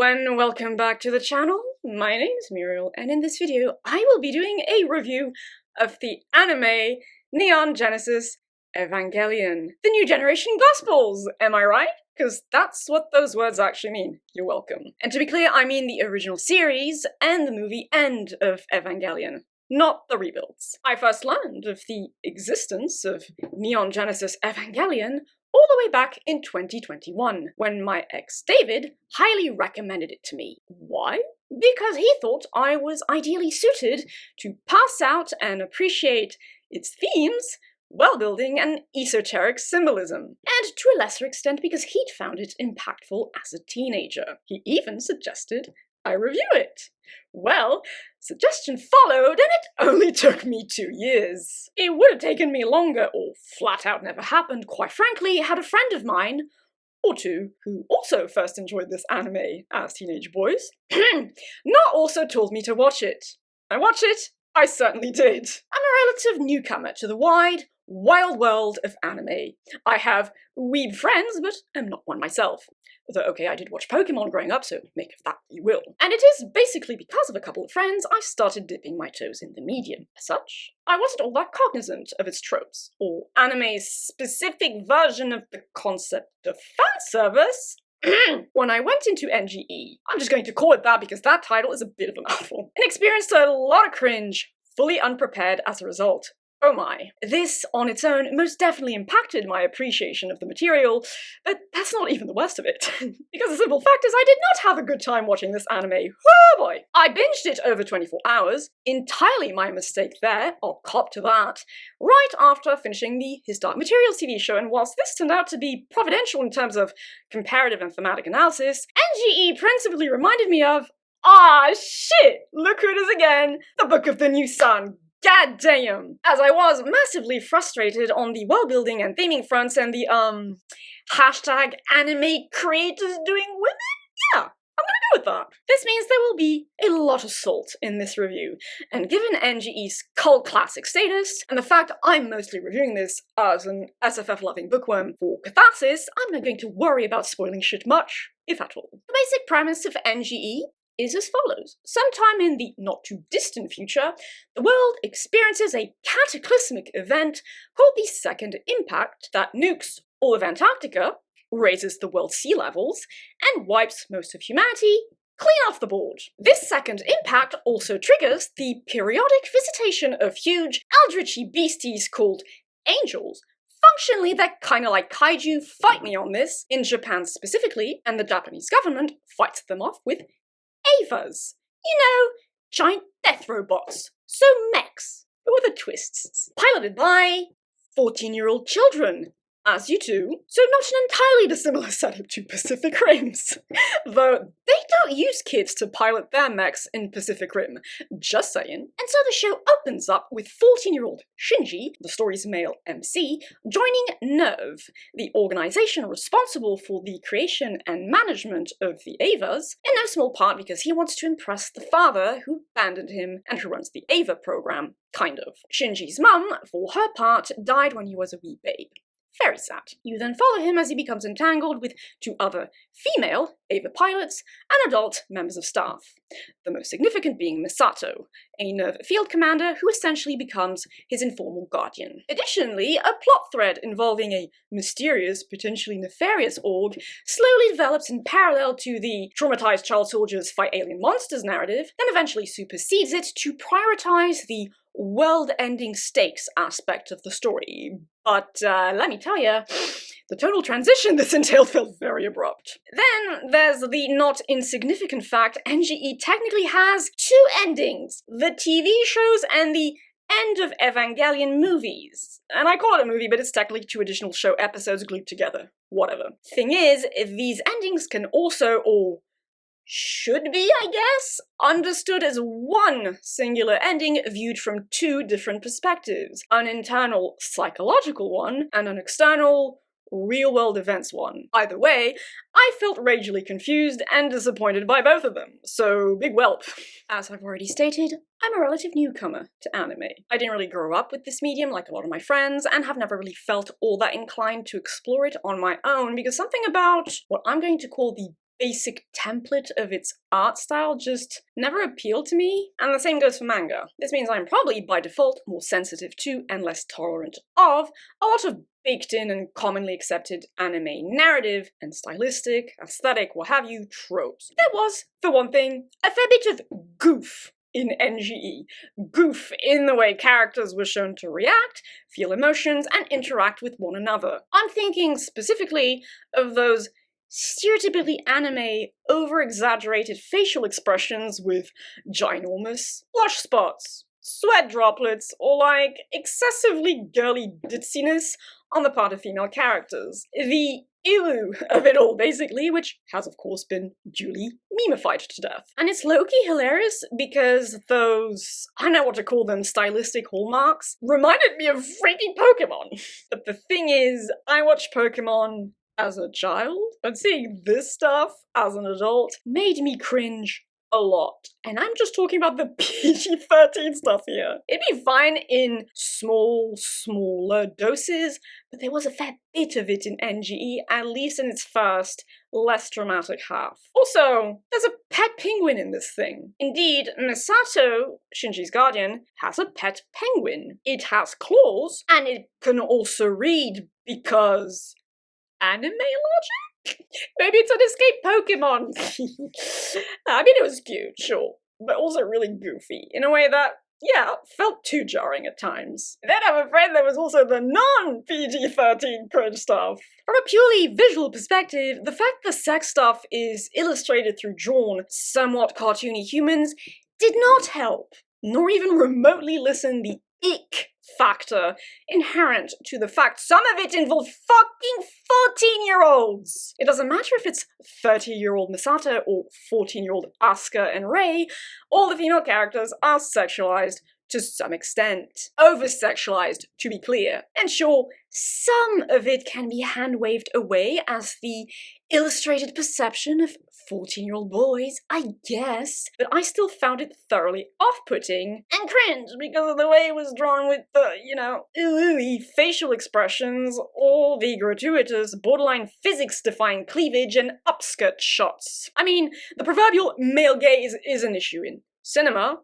everyone, welcome back to the channel. My name is Muriel, and in this video I will be doing a review of the anime Neon Genesis Evangelion. The New Generation Gospels, am I right? Because that's what those words actually mean. You're welcome. And to be clear, I mean the original series and the movie End of Evangelion, not the rebuilds. I first learned of the existence of Neon Genesis Evangelion all the way back in 2021, when my ex David highly recommended it to me. Why? Because he thought I was ideally suited to pass out and appreciate its themes, world-building, and esoteric symbolism. And to a lesser extent because he'd found it impactful as a teenager. He even suggested I review it. Well, suggestion followed, and it only took me 2 years. It would have taken me longer, or flat out never happened, quite frankly, had a friend of mine, or two, who also first enjoyed this anime as teenage boys, not also told me to watch it. I watched it? I certainly did. I'm a relative newcomer to the wide, wild world of anime. I have weeb friends, but am not one myself. Though, okay, I did watch Pokemon growing up, so make of that what you will. And it is basically because of a couple of friends I started dipping my toes in the medium. As such, I wasn't all that cognizant of its tropes, or anime's specific version of the concept of fanservice. When I went into NGE, I'm just going to call it that because that title is a bit of a mouthful, and experienced a lot of cringe, fully unprepared as a result. Oh my. This, on its own, most definitely impacted my appreciation of the material, but that's not even the worst of it. Because the simple fact is I did not have a good time watching this anime. Oh boy. I binged it over 24 hours, entirely my mistake there, I'll cop to that, right after finishing the His Dark Materials TV show, and whilst this turned out to be providential in terms of comparative and thematic analysis, NGE principally reminded me of, shit, look who it is again, the Book of the New Sun. God damn! As I was massively frustrated on the world-building and theming fronts and the, hashtag anime creators doing women? Yeah, I'm gonna go with that. This means there will be a lot of salt in this review, and given NGE's cult classic status, and the fact I'm mostly reviewing this as an SFF-loving bookworm for catharsis, I'm not going to worry about spoiling shit much, if at all. The basic premise of NGE is as follows. Sometime in the not-too-distant future, the world experiences a cataclysmic event called the Second Impact that nukes all of Antarctica, raises the world's sea levels, and wipes most of humanity clean off the board. This Second Impact also triggers the periodic visitation of huge, eldritchy beasties called angels. Functionally, they're kinda like kaiju, fight me on this, in Japan specifically, and the Japanese government fights them off with Avas. You know, giant death robots. So mechs, but with a twist. Piloted by 14-year-old children, as you do, so not an entirely dissimilar setup to Pacific Rims. Though they don't use kids to pilot their mechs in Pacific Rim, just saying. And so the show opens up with 14-year-old Shinji, the story's male MC, joining NERV, the organization responsible for the creation and management of the Avas, in no small part because he wants to impress the father who abandoned him and who runs the Ava program, kind of. Shinji's mum, for her part, died when he was a wee babe. Very sad. You then follow him as he becomes entangled with 2 other female Ava pilots and adult members of staff. The most significant being Misato, a NERV field commander who essentially becomes his informal guardian. Additionally, a plot thread involving a mysterious, potentially nefarious org slowly develops in parallel to the traumatized child soldiers fight alien monsters narrative, then eventually supersedes it to prioritize the world-ending stakes aspect of the story. But let me tell you, the tonal transition this entailed felt very abrupt. Then there's the not insignificant fact NGE technically has 2 endings, the TV shows and the End of Evangelion movies. And I call it a movie, but it's technically 2 additional show episodes glued together. Whatever. Thing is, these endings can also, or should be, I guess, understood as one singular ending viewed from 2 different perspectives. An internal psychological one, and an external real-world events one. Either way, I felt ragely confused and disappointed by both of them, so big whelp. As I've already stated, I'm a relative newcomer to anime. I didn't really grow up with this medium like a lot of my friends, and have never really felt all that inclined to explore it on my own, because something about what I'm going to call the basic template of its art style just never appealed to me, and the same goes for manga. This means I'm probably by default more sensitive to and less tolerant of a lot of baked-in and commonly accepted anime narrative and stylistic, aesthetic, what have you, tropes. There was, for one thing, a fair bit of goof in NGE. Goof in the way characters were shown to react, feel emotions, and interact with one another. I'm thinking specifically of those stereotypically anime, over-exaggerated facial expressions with ginormous blush spots, sweat droplets, or like excessively girly ditziness on the part of female characters. The ew of it all, basically, which has of course been duly memeified to death. And it's low-key hilarious because those, I don't know what to call them, stylistic hallmarks, reminded me of freaking Pokemon. But the thing is, I watched Pokemon as a child, and seeing this stuff as an adult made me cringe a lot. And I'm just talking about the PG-13 stuff here. It'd be fine in smaller doses, but there was a fair bit of it in NGE, at least in its first, less dramatic half. Also, there's a pet penguin in this thing. Indeed, Misato, Shinji's guardian, has a pet penguin. It has claws, and it can also read because anime logic? Maybe it's an escaped Pokemon. I mean, it was cute, sure, but also really goofy in a way that, yeah, felt too jarring at times. Then I'm afraid there was also the non-PG-13 cringe stuff. From a purely visual perspective, the fact the sex stuff is illustrated through drawn, somewhat cartoony humans did not help, nor even remotely lessen the ick factor inherent to the fact some of it involved fucking 14-year-olds! It doesn't matter if it's 30-year-old Misato or 14-year-old Asuka and Rei, all the female characters are sexualized to some extent. Over-sexualized, to be clear. And sure, some of it can be hand-waved away as the illustrated perception of 14-year-old boys, I guess, but I still found it thoroughly off-putting and cringe because of the way it was drawn with the, ooey facial expressions, all the gratuitous, borderline physics-defying cleavage and upskirt shots. I mean, the proverbial male gaze is an issue in cinema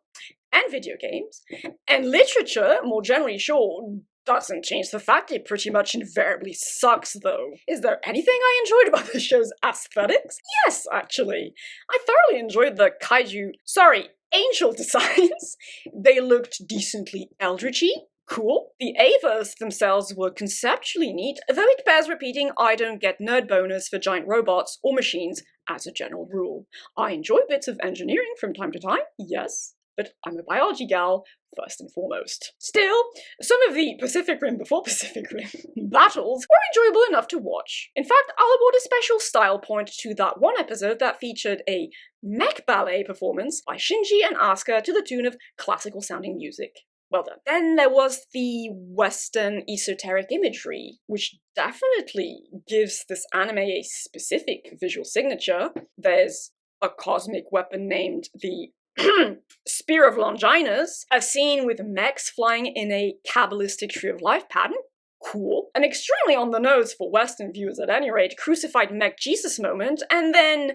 and video games, and literature, more generally, sure, doesn't change the fact it pretty much invariably sucks, though. Is there anything I enjoyed about the show's aesthetics? Yes, actually. I thoroughly enjoyed the angel designs. They looked decently eldritchy. Cool. The Avas themselves were conceptually neat, though it bears repeating I don't get nerd bonus for giant robots or machines as a general rule. I enjoy bits of engineering from time to time, yes, but I'm a biology gal, first and foremost. Still, some of the Pacific Rim before Pacific Rim battles were enjoyable enough to watch. In fact, I'll award a special style point to that one episode that featured a mech ballet performance by Shinji and Asuka to the tune of classical-sounding music. Well done. Then there was the Western esoteric imagery, which definitely gives this anime a specific visual signature. There's a cosmic weapon named the Spear of Longinus, a scene with mechs flying in a Kabbalistic Tree of Life pattern. Cool. An extremely on the nose for Western viewers at any rate, crucified mech Jesus moment, and then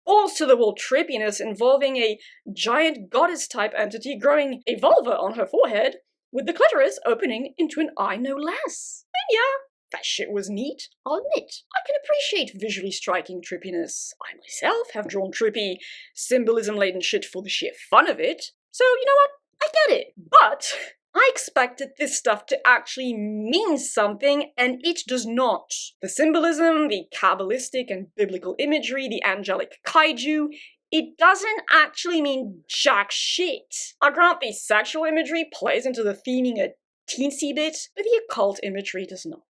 balls to the wall trippiness involving a giant goddess-type entity growing a vulva on her forehead, with the clitoris opening into an eye no less. And yeah, that shit was neat, I'll admit. I can appreciate visually striking trippiness. I myself have drawn trippy, symbolism-laden shit for the sheer fun of it, so you know what? I get it. But I expected this stuff to actually mean something, and it does not. The symbolism, the Kabbalistic and biblical imagery, the angelic kaiju, it doesn't actually mean jack shit. I grant the sexual imagery plays into the theming a teensy bit, but the occult imagery does not.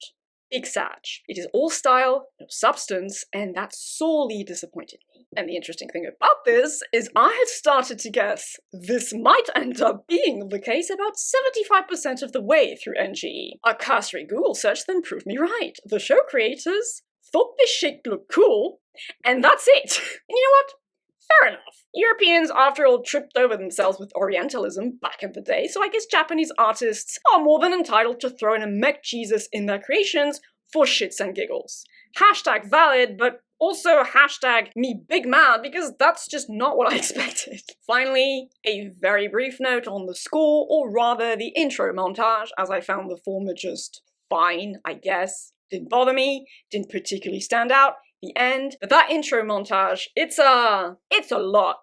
Big sag. It is all style, no substance, and that sorely disappointed me. And the interesting thing about this is I had started to guess this might end up being the case about 75% of the way through NGE. A cursory Google search then proved me right. The show creators thought this shit looked cool, and that's it. And you know what? Fair enough. Europeans, after all, tripped over themselves with Orientalism back in the day, so I guess Japanese artists are more than entitled to throw in a mech Jesus in their creations for shits and giggles. Hashtag valid, but Also, hashtag me big mad, because that's just not what I expected. Finally, a very brief note on the score, or rather the intro montage, as I found the former just fine, I guess. Didn't bother me, didn't particularly stand out. The end. But that intro montage, it's a lot.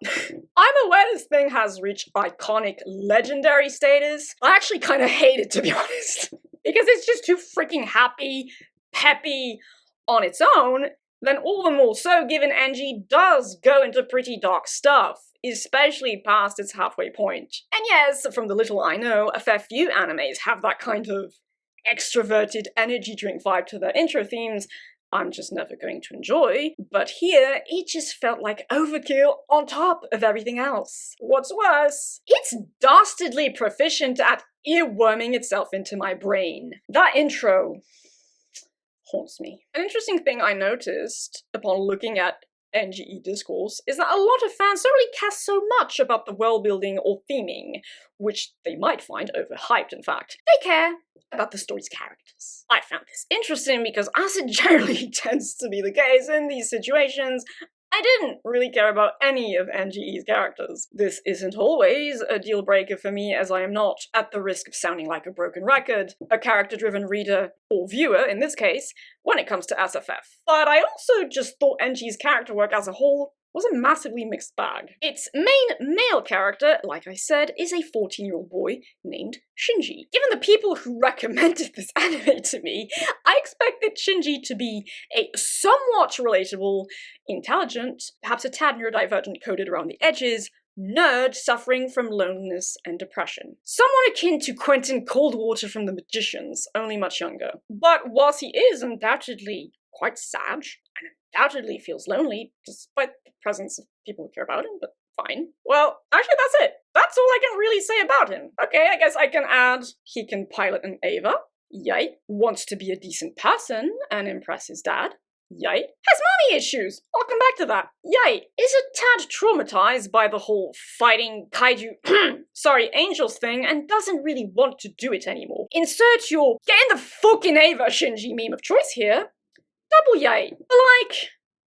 I'm aware this thing has reached iconic legendary status. I actually kind of hate it, to be honest. Because it's just too freaking happy, peppy on its own, then all the more so given Engie does go into pretty dark stuff, especially past its halfway point. And yes, from the little I know, a fair few animes have that kind of extroverted energy drink vibe to their intro themes I'm just never going to enjoy, but here it just felt like overkill on top of everything else. What's worse, it's dastardly proficient at earworming itself into my brain. That intro haunts me. An interesting thing I noticed upon looking at NGE discourse is that a lot of fans don't really care so much about the world building or theming, which they might find overhyped in fact. They care about the story's characters. I found this interesting because, as it generally tends to be the case in these situations, I didn't really care about any of NGE's characters. This isn't always a deal breaker for me, as I am not, at the risk of sounding like a broken record, a character-driven reader, or viewer in this case, when it comes to SFF. But I also just thought NGE's character work as a whole was a massively mixed bag. Its main male character, like I said, is a 14-year-old boy named Shinji. Given the people who recommended this anime to me, I expected Shinji to be a somewhat relatable, intelligent, perhaps a tad neurodivergent coded around the edges, nerd suffering from loneliness and depression. Someone akin to Quentin Coldwater from The Magicians, only much younger. But whilst he is undoubtedly quite sad, and undoubtedly feels lonely, despite the presence of people who care about him, but fine. Well, actually that's it. That's all I can really say about him. Okay, I guess I can add he can pilot an Ava. Yay. Wants to be a decent person and impress his dad. Yay. Has mommy issues. I'll come back to that. Yay. Is a tad traumatized by the whole fighting kaiju, angels thing, and doesn't really want to do it anymore. Insert your get in the fucking Ava Shinji meme of choice here. Double yay. Like,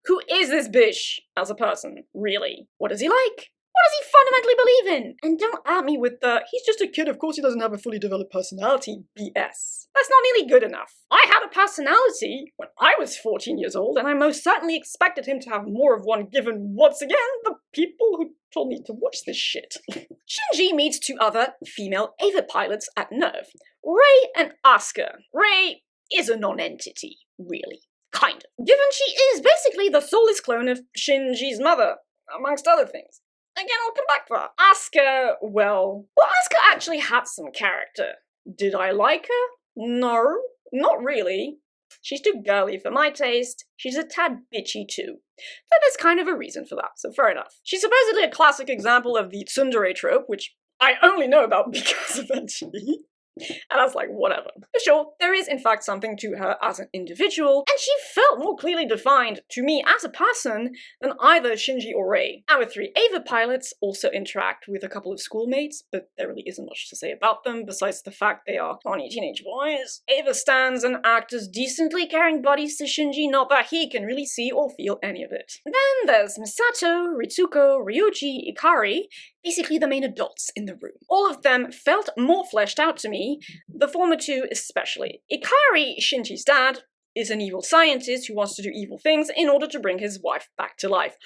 who is this bitch as a person, really? What does he like? What does he fundamentally believe in? And don't at me with the, he's just a kid, of course he doesn't have a fully developed personality, BS. That's not nearly good enough. I had a personality when I was 14 years old, and I most certainly expected him to have more of one given, once again, the people who told me to watch this shit. Shinji meets two other female Ava pilots at Nerve, Rei and Asuka. Rei is a non-entity, really. Kind of. Given she is basically the soulless clone of Shinji's mother, amongst other things. Again, I'll come back to that. Asuka, well, Asuka actually had some character. Did I like her? No, not really. She's too girly for my taste. She's a tad bitchy too. But there's kind of a reason for that, so fair enough. She's supposedly a classic example of the tsundere trope, which I only know about because of NGE. And I was like, whatever. For sure, there is in fact something to her as an individual, and she felt more clearly defined to me as a person than either Shinji or Rei. Our three Ava pilots also interact with a couple of schoolmates, but there really isn't much to say about them besides the fact they are horny teenage boys. Ava stands and act as decently caring buddies to Shinji, not that he can really see or feel any of it. Then there's Misato, Ritsuko, Ryuji, Ikari, basically the main adults in the room. All of them felt more fleshed out to me, the former two especially. Ikari, Shinji's dad, is an evil scientist who wants to do evil things in order to bring his wife back to life.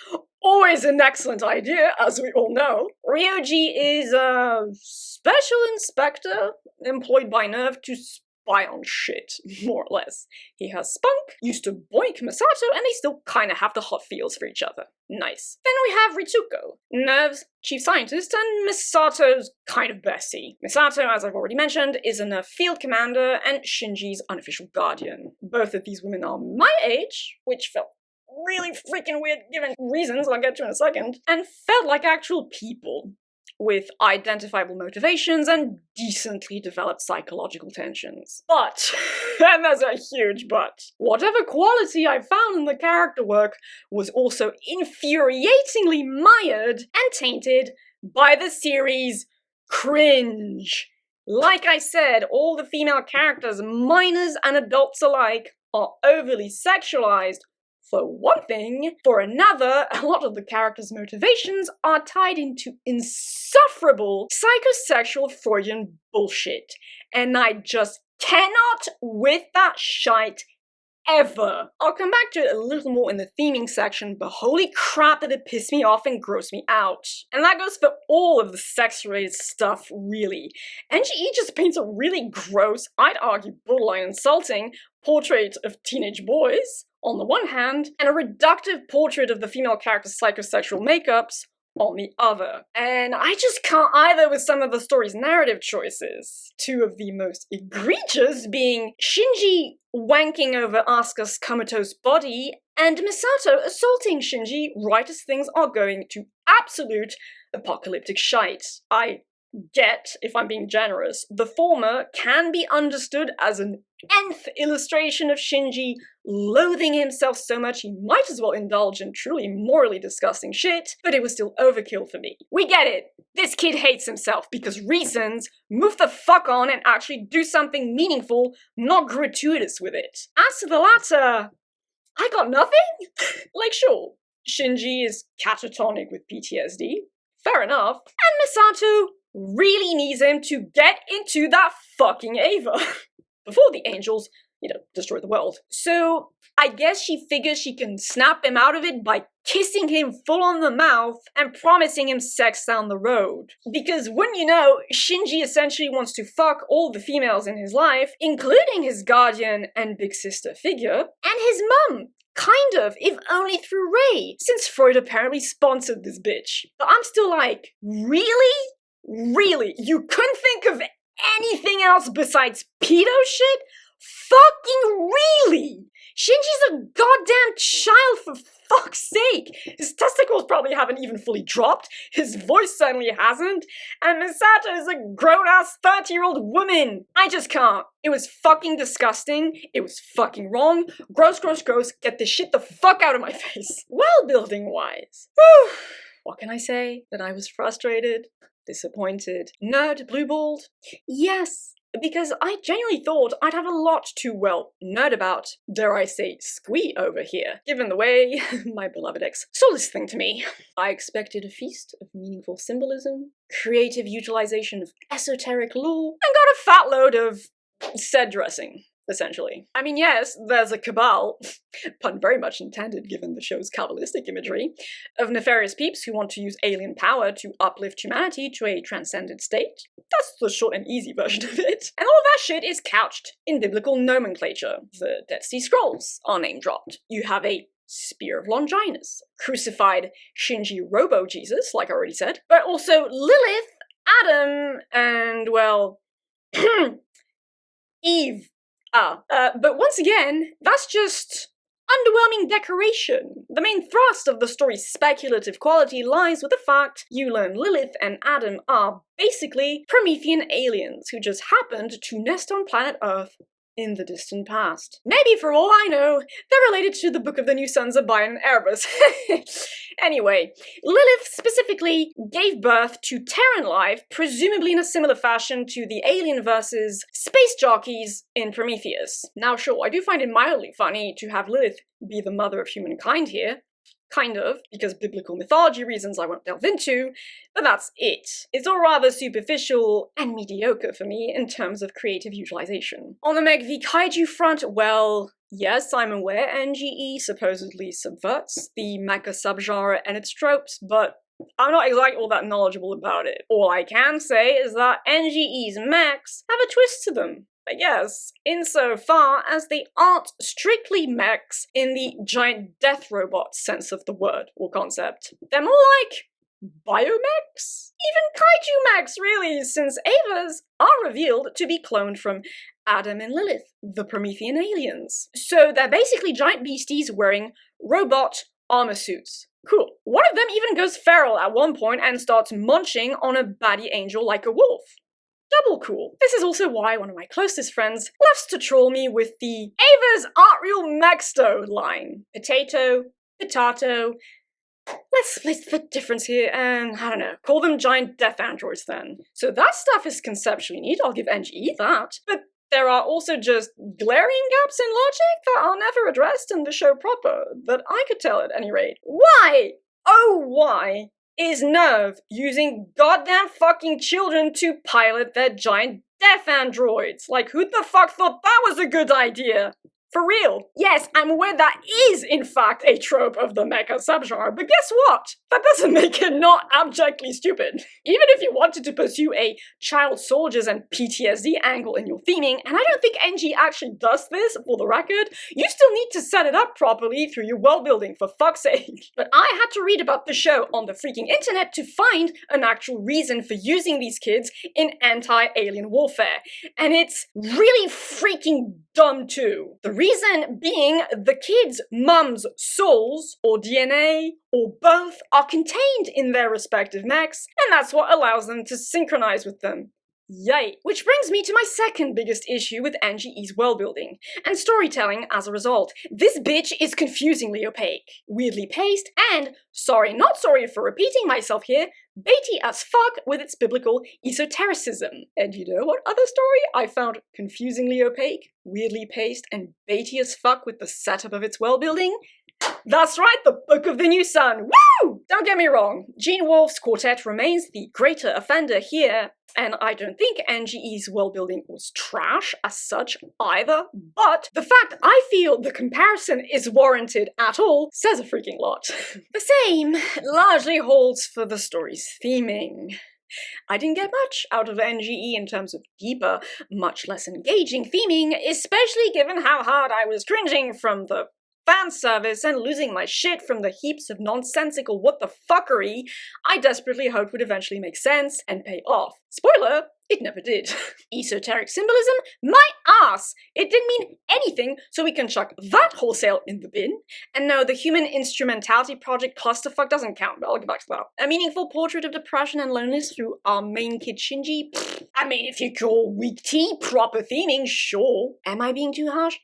Always an excellent idea, as we all know. Ryuji is a special inspector employed by Nerve to spy on shit, more or less. He has spunk, used to boink Misato, and they still kinda have the hot feels for each other. Nice. Then we have Ritsuko, Nerve's chief scientist and Misato's kind of bestie. Misato, as I've already mentioned, is a Nerve field commander and Shinji's unofficial guardian. Both of these women are my age, which felt really freaking weird given reasons I'll get to in a second, and felt like actual people, with identifiable motivations and decently developed psychological tensions. But, and there's a huge but, whatever quality I found in the character work was also infuriatingly mired and tainted by the series' cringe. Like I said, all the female characters, minors and adults alike, are overly sexualized for one thing. For another, a lot of the characters' motivations are tied into insufferable psychosexual Freudian bullshit. And I just cannot with that shite ever. I'll come back to it a little more in the theming section, but holy crap did it piss me off and gross me out. And that goes for all of the sex-related stuff, really. NGE just paints a really gross, I'd argue borderline insulting, portrait of teenage boys, on the one hand, and a reductive portrait of the female character's psychosexual makeups, on the other. And I just can't either with some of the story's narrative choices. Two of the most egregious being Shinji wanking over Asuka's comatose body, and Misato assaulting Shinji right as things are going to absolute apocalyptic shite. I get, if I'm being generous, the former can be understood as an nth illustration of Shinji loathing himself so much he might as well indulge in truly morally disgusting shit, but it was still overkill for me. We get it! This kid hates himself because reasons, move the fuck on and actually do something meaningful, not gratuitous with it. As to the latter, I got nothing? Like, sure, Shinji is catatonic with PTSD, fair enough, and Misato really needs him to get into that fucking Ava before the angels, destroy the world. So I guess she figures she can snap him out of it by kissing him full on the mouth and promising him sex down the road. Because wouldn't you know, Shinji essentially wants to fuck all the females in his life, including his guardian and big sister figure, and his mum. Kind of, if only through Rei, since Freud apparently sponsored this bitch. But I'm still like, really? Really? You couldn't think of anything else besides pedo shit? Fucking really? Shinji's a goddamn child, for fuck's sake! His testicles probably haven't even fully dropped, his voice certainly hasn't, and Misato is a grown-ass 30-year-old woman! I just can't. It was fucking disgusting, it was fucking wrong, gross, gross, gross, get this shit the fuck out of my face. World-building-wise, whew, what can I say? That I was frustrated, disappointed, nerd, blue-balled? Yes. Because I genuinely thought I'd have a lot to, well, nerd about, dare I say, squee over here, given the way my beloved ex sold this thing to me. I expected a feast of meaningful symbolism, creative utilization of esoteric lore, and got a fat load of set dressing, essentially. I mean, yes, there's a cabal, pun very much intended given the show's Kabbalistic imagery, of nefarious peeps who want to use alien power to uplift humanity to a transcendent state. That's the short and easy version of it. And all of that shit is couched in biblical nomenclature. The Dead Sea Scrolls are name-dropped. You have a Spear of Longinus, crucified Shinji Robo-Jesus, like I already said, but also Lilith, Adam, and, well, Eve. But once again, that's just underwhelming decoration. The main thrust of the story's speculative quality lies with the fact you learn Lilith and Adam are basically Promethean aliens who just happened to nest on planet Earth in the distant past. Maybe, for all I know, they're related to the Book of the New Sons of Bion and Erebus. Anyway, Lilith specifically gave birth to Terran life, presumably in a similar fashion to the alien versus space jockeys in Prometheus. Now sure, I do find it mildly funny to have Lilith be the mother of humankind here. Kind of, because biblical mythology reasons I won't delve into, but that's it. It's all rather superficial and mediocre for me in terms of creative utilization. On the Meg v Kaiju front, well, yes, I'm aware NGE supposedly subverts the mecha subgenre and its tropes, but I'm not exactly all that knowledgeable about it. All I can say is that NGE's mechs have a twist to them. I guess, insofar as they aren't strictly mechs in the giant death robot sense of the word or concept. They're more like biomechs? Even kaiju mechs, really, since Avas are revealed to be cloned from Adam and Lilith, the Promethean aliens. So they're basically giant beasties wearing robot armor suits. Cool. One of them even goes feral at one point and starts munching on a baddie angel like a wolf. Double cool. This is also why one of my closest friends loves to troll me with the Avas aren't real mechsto line. Potato, potato. Let's split the difference here and, I don't know, call them giant death androids then. So that stuff is conceptually neat, I'll give NGE that. But there are also just glaring gaps in logic that are never addressed in the show proper, that I could tell at any rate. Why? Oh, why is Nerve using goddamn fucking children to pilot their giant death androids? Like, who the fuck thought that was a good idea? For real. Yes, I'm aware that is, in fact, a trope of the mecha subgenre, but guess what? That doesn't make it not abjectly stupid. Even if you wanted to pursue a child soldiers and PTSD angle in your theming, and I don't think NG actually does this, for the record, you still need to set it up properly through your world building, for fuck's sake. But I had to read about the show on the freaking internet to find an actual reason for using these kids in anti-alien warfare, and it's really freaking dumb too. The reason being the kids' mums' souls, or DNA, or both, are contained in their respective mechs, and that's what allows them to synchronize with them. Yay! Which brings me to my second biggest issue with NGE's worldbuilding, and storytelling as a result. This bitch is confusingly opaque, weirdly paced, and, sorry not sorry for repeating myself here, baity as fuck with its biblical esotericism. And you know what other story I found confusingly opaque, weirdly paced, and baity as fuck with the setup of its worldbuilding? That's right, the Book of the New Sun! Woo! Don't get me wrong, Gene Wolfe's quartet remains the greater offender here, and I don't think NGE's worldbuilding was trash as such either, but the fact I feel the comparison is warranted at all says a freaking lot. The same largely holds for the story's theming. I didn't get much out of NGE in terms of deeper, much less engaging theming, especially given how hard I was cringing from the fan service and losing my shit from the heaps of nonsensical what the fuckery I desperately hoped would eventually make sense and pay off. Spoiler, it never did. Esoteric symbolism? My ass! It didn't mean anything, so we can chuck that wholesale in the bin. And no, the Human Instrumentality Project clusterfuck doesn't count, but I'll get back to that. A meaningful portrait of depression and loneliness through our main kid Shinji? Pfft, I mean, if you call weak tea proper theming, sure. Am I being too harsh?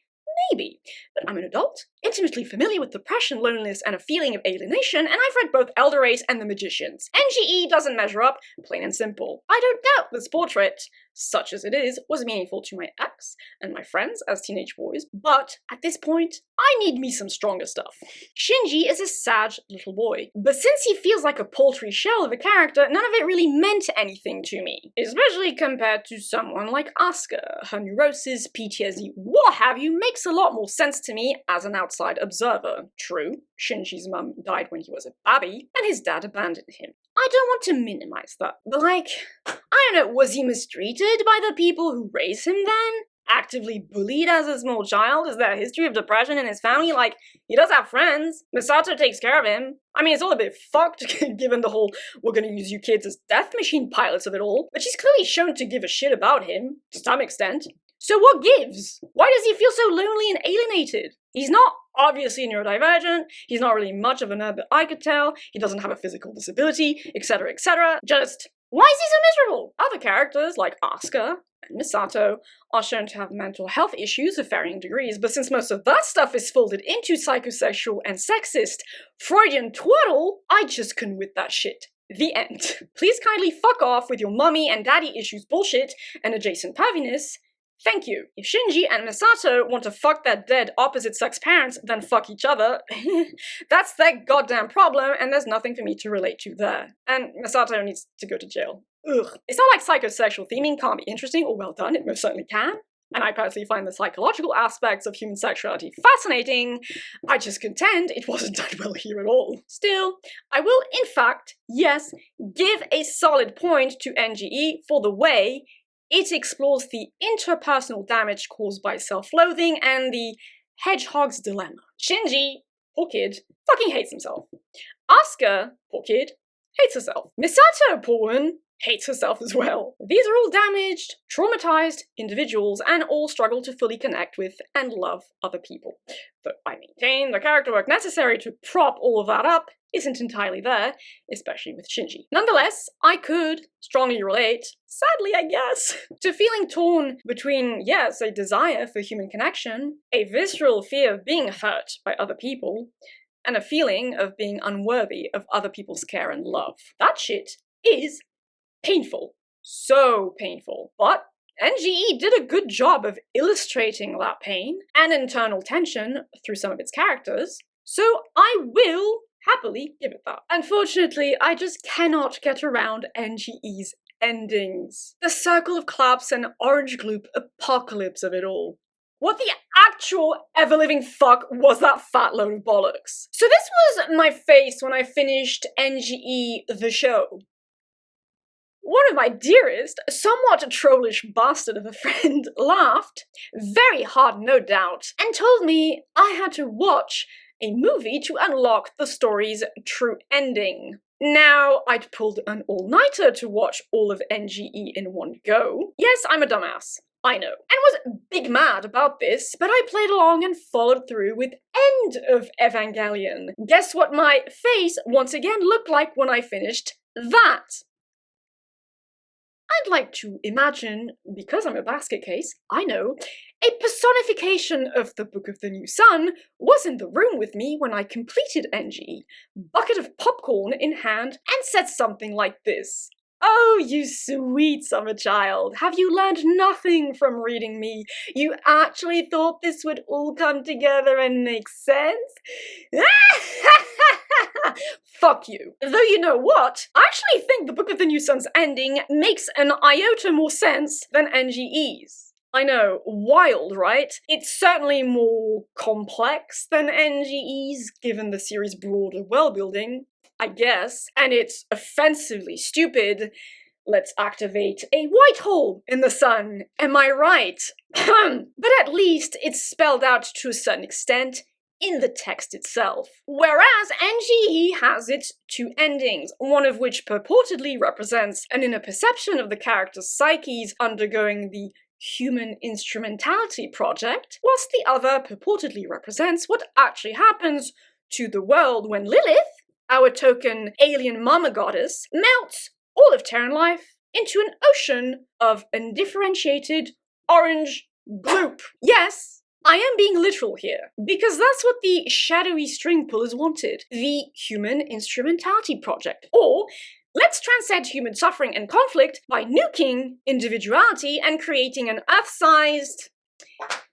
Maybe, but I'm an adult, intimately familiar with depression, loneliness, and a feeling of alienation, and I've read both Elder Race and The Magicians. NGE doesn't measure up, plain and simple. I don't doubt this portrait, such as it is, was meaningful to my ex and my friends as teenage boys, but at this point, I need me some stronger stuff. Shinji is a sad little boy, but since he feels like a paltry shell of a character, none of it really meant anything to me, especially compared to someone like Asuka. Her neurosis, PTSD, what have you, makes a lot more sense to me as an outside observer. True, Shinji's mum died when he was a baby, and his dad abandoned him. I don't want to minimize that, but like, I don't know, was he mistreated by the people who raised him then? Actively bullied as a small child? Is there a history of depression in his family? Like, he does have friends. Misato takes care of him. I mean, it's all a bit fucked given the whole we're gonna use you kids as death machine pilots of it all, but she's clearly shown to give a shit about him, to some extent. So what gives? Why does he feel so lonely and alienated? He's not obviously neurodivergent, he's not really much of a nerd that I could tell, he doesn't have a physical disability, etc, etc. Just, why is he so miserable? Other characters, like Asuka and Misato, are shown to have mental health issues of varying degrees, but since most of that stuff is folded into psychosexual and sexist Freudian twaddle, I just couldn't with that shit. The end. Please kindly fuck off with your mummy and daddy issues bullshit and adjacent perviness. Thank you. If Shinji and Misato want to fuck their dead opposite-sex parents, then fuck each other. That's their goddamn problem, and there's nothing for me to relate to there. And Misato needs to go to jail. Ugh. It's not like psychosexual theming can't be interesting or well done, it most certainly can. And I personally find the psychological aspects of human sexuality fascinating. I just contend it wasn't done well here at all. Still, I will in fact, yes, give a solid point to NGE for the way it explores the interpersonal damage caused by self-loathing and the hedgehog's dilemma. Shinji, poor kid, fucking hates himself. Asuka, poor kid, hates herself. Misato, poor woman, hates herself as well. These are all damaged, traumatized individuals and all struggle to fully connect with and love other people. But I maintain the character work necessary to prop all of that up isn't entirely there, especially with Shinji. Nonetheless, I could strongly relate, sadly I guess, to feeling torn between, yes, a desire for human connection, a visceral fear of being hurt by other people, and a feeling of being unworthy of other people's care and love. That shit is painful. So painful. But NGE did a good job of illustrating that pain and internal tension through some of its characters, so I will happily give it that. Unfortunately, I just cannot get around NGE's endings. The circle of collapse and orange gloop apocalypse of it all. What the actual ever-living fuck was that fat load of bollocks? So this was my face when I finished NGE the show. One of my dearest, somewhat trollish bastard of a friend laughed, very hard no doubt, and told me I had to watch a movie to unlock the story's true ending. Now, I'd pulled an all-nighter to watch all of NGE in one go. Yes, I'm a dumbass. I know. And was big mad about this, but I played along and followed through with End of Evangelion. Guess what my face once again looked like when I finished that? I'd like to imagine, because I'm a basket case, I know, a personification of the Book of the New Sun was in the room with me when I completed NGE, bucket of popcorn in hand, and said something like this. Oh, you sweet summer child, have you learned nothing from reading me? You actually thought this would all come together and make sense? Fuck you. Though you know what? I actually think the Book of the New Sun's ending makes an iota more sense than NGE's. I know, wild, right? It's certainly more complex than NGE's, given the series' broader world-building, I guess, and it's offensively stupid. Let's activate a white hole in the sun, am I right? But at least it's spelled out to a certain extent in the text itself. Whereas NGE has its two endings, one of which purportedly represents an inner perception of the character's psyches undergoing the Human Instrumentality Project, whilst the other purportedly represents what actually happens to the world when Lilith, our token alien mama goddess, melts all of Terran life into an ocean of undifferentiated orange gloop. Yes, I am being literal here, because that's what the shadowy string pullers wanted, the Human Instrumentality Project. Or, let's transcend human suffering and conflict by nuking individuality and creating an Earth-sized...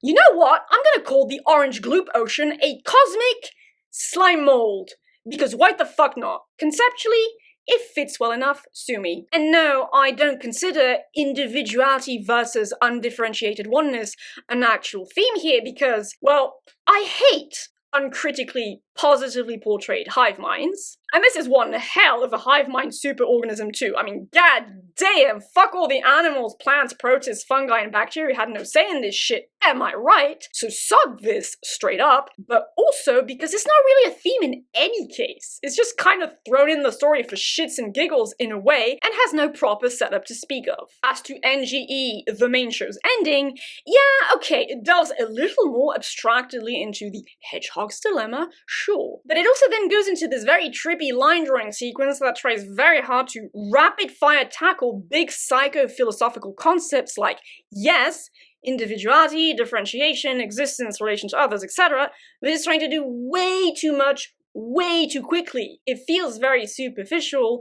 You know what? I'm gonna call the orange gloop ocean a cosmic slime mold. Because why the fuck not? Conceptually, it fits well enough, sue me. And no, I don't consider individuality versus undifferentiated oneness an actual theme here because, well, I hate uncritically, positively portrayed hive minds. And this is one hell of a hive mind superorganism too. I mean, god damn, fuck all the animals, plants, protists, fungi, and bacteria had no say in this shit. Am I right? So sod this straight up, but also because it's not really a theme in any case. It's just kind of thrown in the story for shits and giggles in a way and has no proper setup to speak of. As to NGE, the main show's ending, yeah, okay, it delves a little more abstractedly into the hedgehog's dilemma, sure. But it also then goes into this very trippy line drawing sequence that tries very hard to rapid fire tackle big psycho-philosophical concepts like, yes, individuality, differentiation, existence, relation to others, etc., but it's trying to do way too much, way too quickly. It feels very superficial,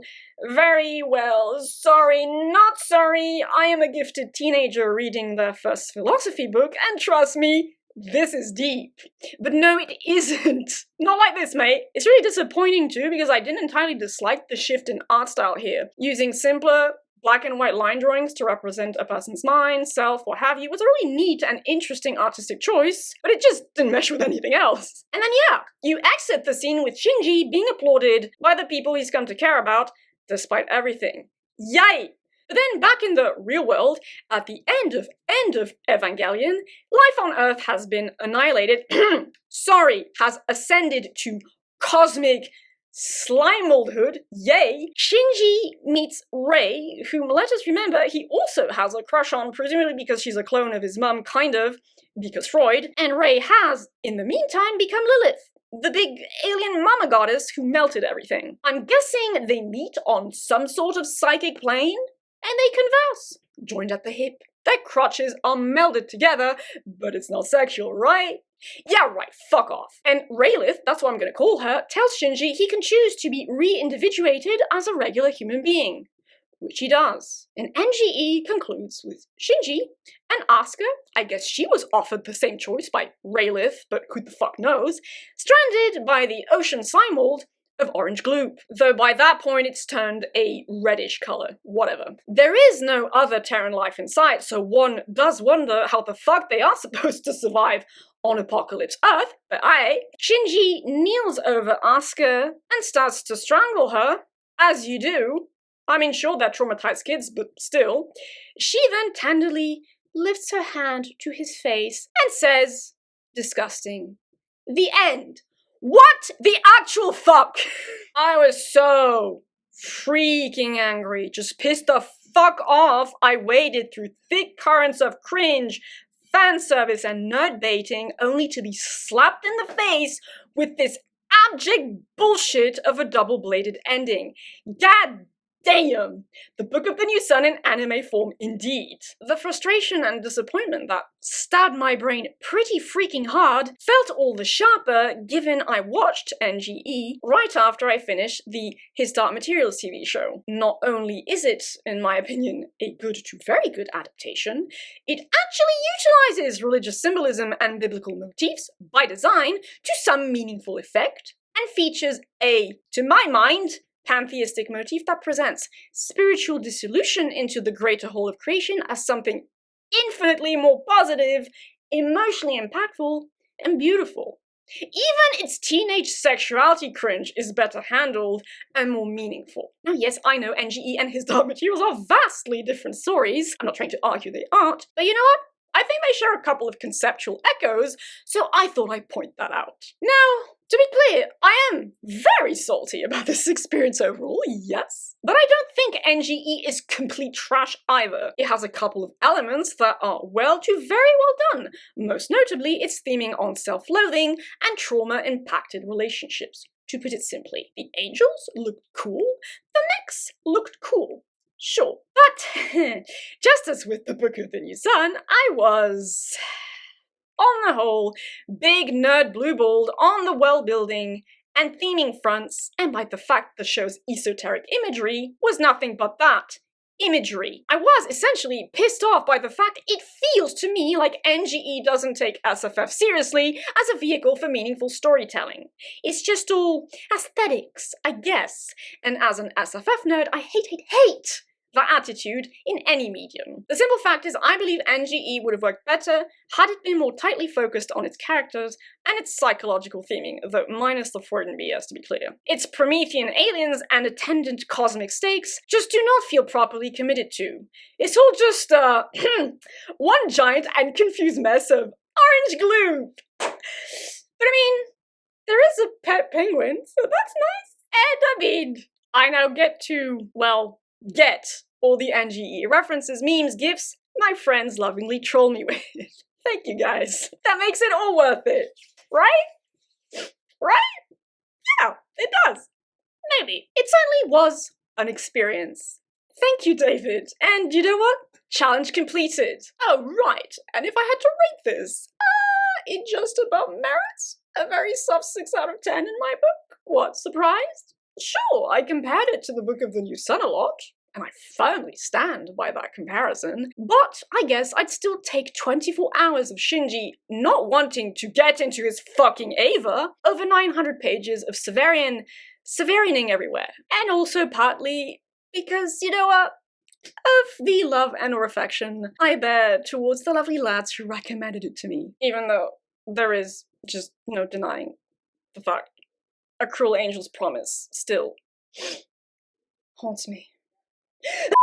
very, well, sorry, not sorry, I am a gifted teenager reading their first philosophy book, and trust me, this is deep. But no, it isn't. Not like this, mate. It's really disappointing too, because I didn't entirely dislike the shift in art style here. Using simpler, black and white line drawings to represent a person's mind, self, what have you, was a really neat and interesting artistic choice, but it just didn't mesh with anything else. And then yeah, you exit the scene with Shinji being applauded by the people he's come to care about, despite everything. Yay! But then back in the real world, at the end of Evangelion, life on Earth has been annihilated, has ascended to cosmic slime moldhood, yay! Shinji meets Rei, whom, let us remember, he also has a crush on, presumably because she's a clone of his mum, kind of, because Freud, and Rei has, in the meantime, become Lilith, the big alien mama goddess who melted everything. I'm guessing they meet on some sort of psychic plane, and they converse, joined at the hip. Their crotches are melded together, but it's not sexual, right? Yeah, right, fuck off. And Raylith, that's what I'm gonna call her, tells Shinji he can choose to be re-individuated as a regular human being. which he does. And NGE concludes with Shinji and Asuka, I guess she was offered the same choice by Rayleigh, but who the fuck knows, stranded by the ocean mold of orange gloop. Though by that point it's turned a reddish color. Whatever. There is no other Terran life in sight, so one does wonder how the fuck they are supposed to survive on Apocalypse Earth, but Shinji kneels over Asuka and starts to strangle her, as you do. I mean, sure, they're traumatized kids, but still. She then tenderly lifts her hand to his face and says, disgusting, the end. What the actual fuck? I was so freaking angry, just pissed the fuck off. I waded through thick currents of cringe, fan service, and nerd baiting only to be slapped in the face with this abject bullshit of a double-bladed ending. God damn! The Book of the New Sun in anime form indeed. The frustration and disappointment that stabbed my brain pretty freaking hard felt all the sharper given I watched NGE right after I finished the His Dark Materials TV show. Not only is it, in my opinion, a good to very good adaptation, it actually utilizes religious symbolism and biblical motifs by design to some meaningful effect, and features a, to my mind, pantheistic motif that presents spiritual dissolution into the greater whole of creation as something infinitely more positive, emotionally impactful, and beautiful. Even its teenage sexuality cringe is better handled and more meaningful. Now yes, I know NGE and His Dark Materials are vastly different stories. I'm not trying to argue they aren't, but you know what? I think they share a couple of conceptual echoes, so I thought I'd point that out. Now, to be clear, I am very salty about this experience overall, yes. But I don't think NGE is complete trash either. It has a couple of elements that are well to very well done, most notably its theming on self-loathing and trauma-impacted relationships. To put it simply, the angels looked cool, the mechs looked cool. Sure, but just as with the Book of the New Sun, I was, on the whole, big nerd blueballed on the world-building and theming fronts, and by the fact the show's esoteric imagery was nothing but that. Imagery. I was essentially pissed off by the fact it feels to me like NGE doesn't take SFF seriously as a vehicle for meaningful storytelling. It's just all aesthetics, I guess, and as an SFF nerd, I hate that attitude in any medium. The simple fact is I believe NGE would have worked better had it been more tightly focused on its characters and its psychological theming, though minus the Freudian BS to be clear. Its Promethean aliens and attendant cosmic stakes just do not feel properly committed to. It's all just, one giant and confused mess of orange glue. But I mean, there is a pet penguin, so that's nice. And I mean, I now get to, well, get all the NGE references, memes, gifs my friends lovingly troll me with. Thank you guys. That makes it all worth it. Right? Right? Yeah, it does. Maybe. It certainly was an experience. Thank you, David. And you know what? Challenge completed. Oh, right. And if I had to rate this, it just about merits a very soft 6 out of 10 in my book. What, surprised? Sure, I compared it to the Book of the New Sun a lot, and I firmly stand by that comparison, but I guess I'd still take 24 hours of Shinji not wanting to get into his fucking Ava over 900 pages of Severianing everywhere. And also partly because, you know what? Of the love and or affection I bear towards the lovely lads who recommended it to me, even though there is just no denying the fact a cruel angel's promise still haunts me. And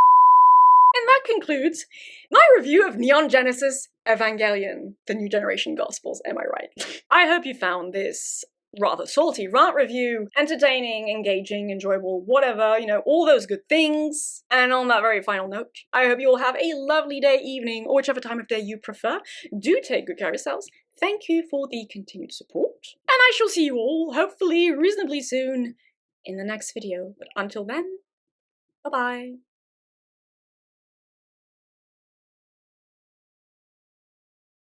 that concludes my review of Neon Genesis Evangelion, the New Generation Gospels, am I right? I hope you found this rather salty rant review entertaining, engaging, enjoyable, whatever, you know, all those good things. And on that very final note, I hope you all have a lovely day, evening, or whichever time of day you prefer. Do take good care of yourselves. Thank you for the continued support. And I shall see you all, hopefully, reasonably soon, in the next video. But until then, bye-bye.